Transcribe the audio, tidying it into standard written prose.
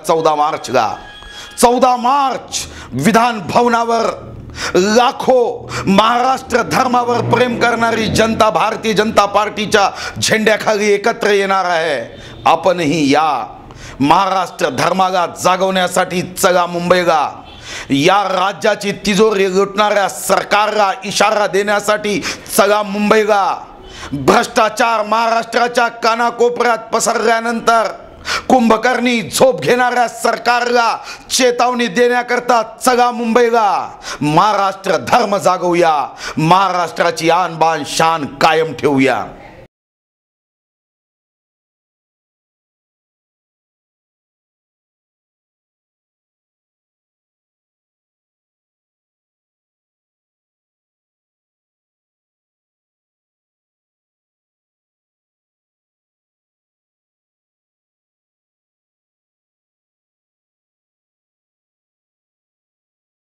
14 मार्च गा 14 मार्च विधान भवनावर लाखो महाराष्ट्र धर्मावर प्रेम करणारी जनता भारतीय जनता पार्टीच्या झेंड्याखाली एकत्र येणार आहे। आपणही या महाराष्ट्र धर्माला जागवण्यासाठी चला मुंबईला, या राज्याची तिजोरी लुटणाऱ्या सरकारला इशारा देण्यासाठी चला मुंबईला। भ्रष्टाचार महाराष्ट्राच्या कानाकोपऱ्यात पसरल्यानंतर कुंभकर्णी झोप घेणाऱ्या सरकारला चेतावणी देण्याकरता चला मुंबईला। महाराष्ट्र धर्म जागवूया, महाराष्ट्राची आन बान शान कायम ठेवूया।